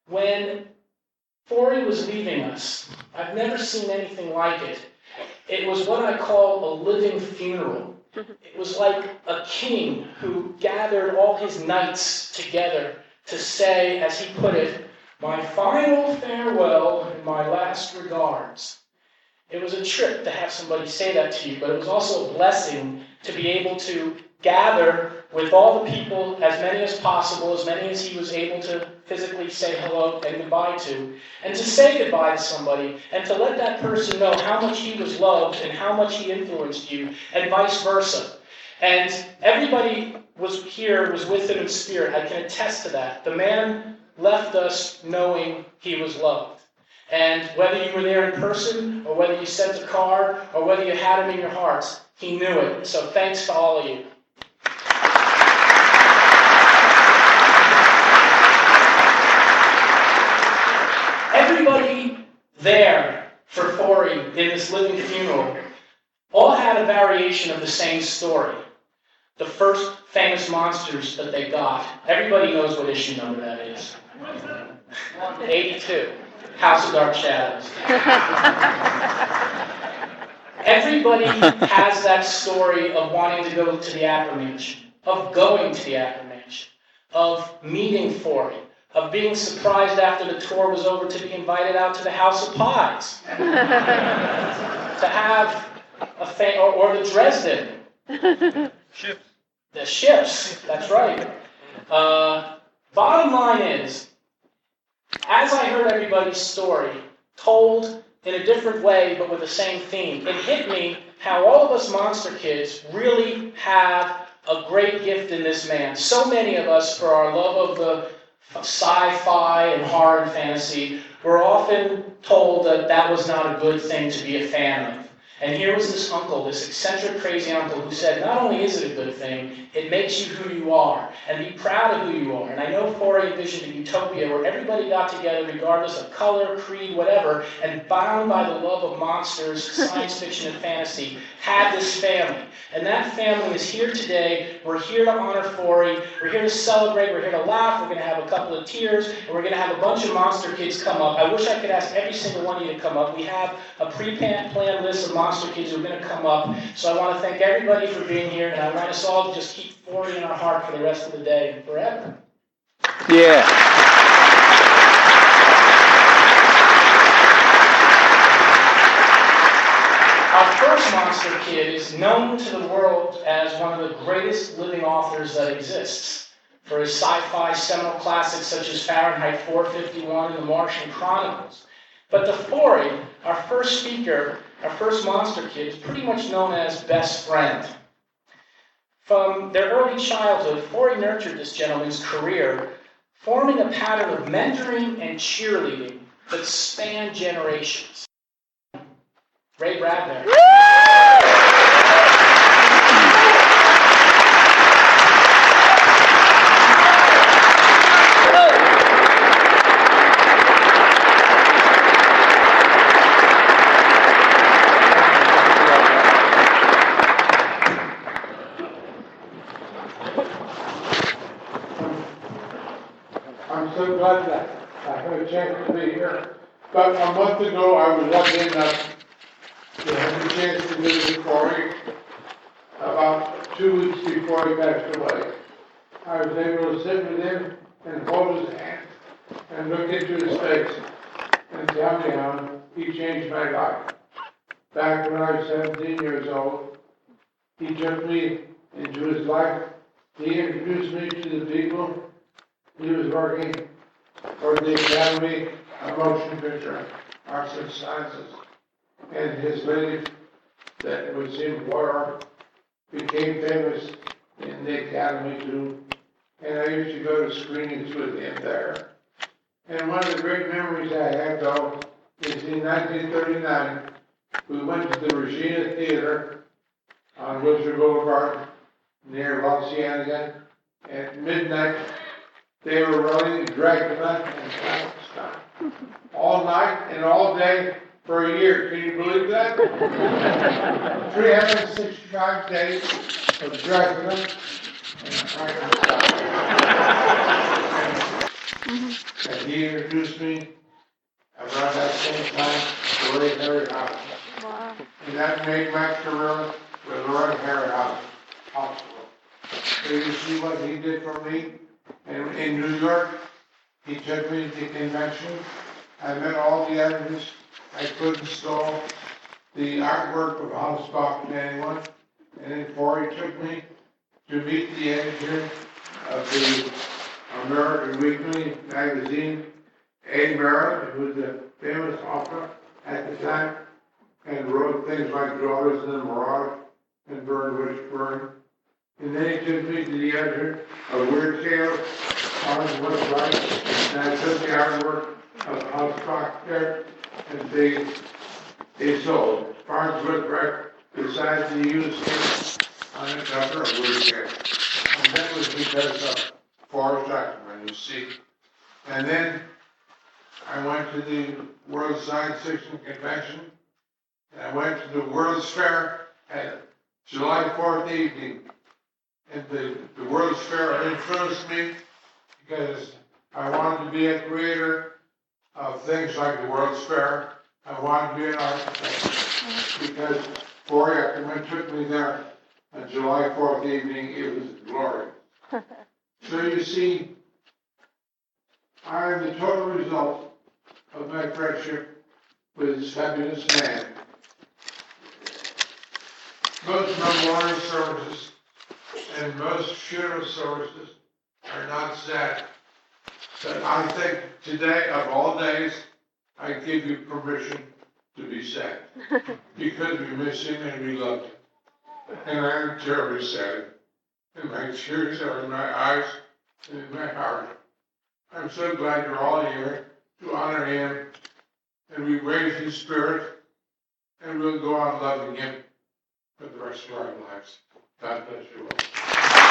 When Forrest was leaving us, I've never seen anything like it. It was what I call a living funeral. It was like a king who gathered all his knights together to say, as he put it, "My final farewell and my last regards." It was a trip to have somebody say that to you, but it was also a blessing to be able to gather with all the people, as many as possible, as many as he was able to physically say hello and goodbye to, and to say goodbye to somebody, and to let that person know how much he was loved and how much he influenced you, and vice versa. And everybody was with him in spirit. I can attest to that. The man left us knowing he was loved. And whether you were there in person, or whether you sent a card, or whether you had him in your hearts, he knew it. So thanks to all of you. Everybody there for Forrest in this living funeral all had a variation of the same story. The first famous monsters that they got. Everybody knows what issue number that is. 82. House of Dark Shadows. Everybody has that story of wanting to go to the Ackerman, of going to the Ackerman, of meeting Forrest, of being surprised after the tour was over to be invited out to the House of Pies, to have or the Dresden. Ships. The ships, that's right. Bottom line is, as I heard everybody's story, told in a different way but with the same theme, it hit me how all of us monster kids really have a great gift in this man. So many of us, for our love of the sci-fi and horror and fantasy, were often told that that was not a good thing to be a fan of. And here was this uncle, this eccentric, crazy uncle, who said, not only is it a good thing, it makes you who you are, and be proud of who you are. And I know Forrest envisioned a utopia where everybody got together, regardless of color, creed, whatever, and bound by the love of monsters, science fiction, and fantasy, had this family. And that family is here today. We're here to honor Forrest. We're here to celebrate. We're here to laugh. We're going to have a couple of tears, and we're going to have a bunch of monster kids come up. I wish I could ask every single one of you to come up. We have a pre-planned list of monster kids who are going to come up. So I want to thank everybody for being here, and I want us all to just keep Forrest in our heart for the rest of the day and forever. Yeah. Our first monster kid is known to the world as one of the greatest living authors that exists, for his sci-fi seminal classics such as Fahrenheit 451 and The Martian Chronicles. But the Forrest, our first speaker, our first monster kid, is pretty much known as best friend. From their early childhood, Forrest nurtured this gentleman's career, forming a pattern of mentoring and cheerleading that spanned generations. Ray Bradbury. I'm so glad that I had a chance to be here. But a month ago, I was lucky enough to have the chance to visit Forrest about 2 weeks before he passed away. I was able to sit with him and hold his hand and look into his face and tell me how he changed my life. Back when I was 17 years old, he took me into his life. He introduced me to the people. He was working for the Academy of Motion Picture Arts and Sciences. And his lady, that was in war, became famous in the Academy too. And I used to go to screenings with him there. And one of the great memories I have, though, is in 1939, we went to the Regina Theater on Wilshire Boulevard near Los Angeles. At midnight, they were running Dracula and Frankenstein all night and all day for a year. Can you believe that? 365 days of Dracula and Frankenstein. And he introduced me around that same time to Ray Harryhausen. Wow. And that made my career with Ray Harryhausen possible. So you see what he did for me? And in New York, he took me to convention. I met all the editors. I couldn't stall the artwork of House Bach to anyone. And then Forrest took me to meet the editor of the American Weekly magazine, A. Merritt, who was a famous author at the time, and wrote things like Daughters in the Mirage and Burn Witch Burn. And then he took me to the editor of Weird Tales, Orange Was Right, and I took the artwork of House Bach there, and they sold. Barnes was right, decided to use him on the cover of Weird Tales. And that was because of Forrest Ackerman, you see. And then I went to the World Science Fiction Convention, and I went to the World's Fair at July 4th evening. And the World's Fair influenced me because I wanted to be a creator of things like the World's Fair. I wanted to be an architect because Forrest Ackerman took me there on July 4th evening. It was glory. So you see, I am the total result of my friendship with this fabulous man. Most memorial services and most funeral services are not sad. But I think today, of all days, I give you permission to be sad. Because we miss him and we love him. And I'm terribly sad. And my tears are in my eyes and in my heart. I'm so glad you're all here to honor him. And we raise his spirit. And we'll go on loving him for the rest of our lives. God bless you all.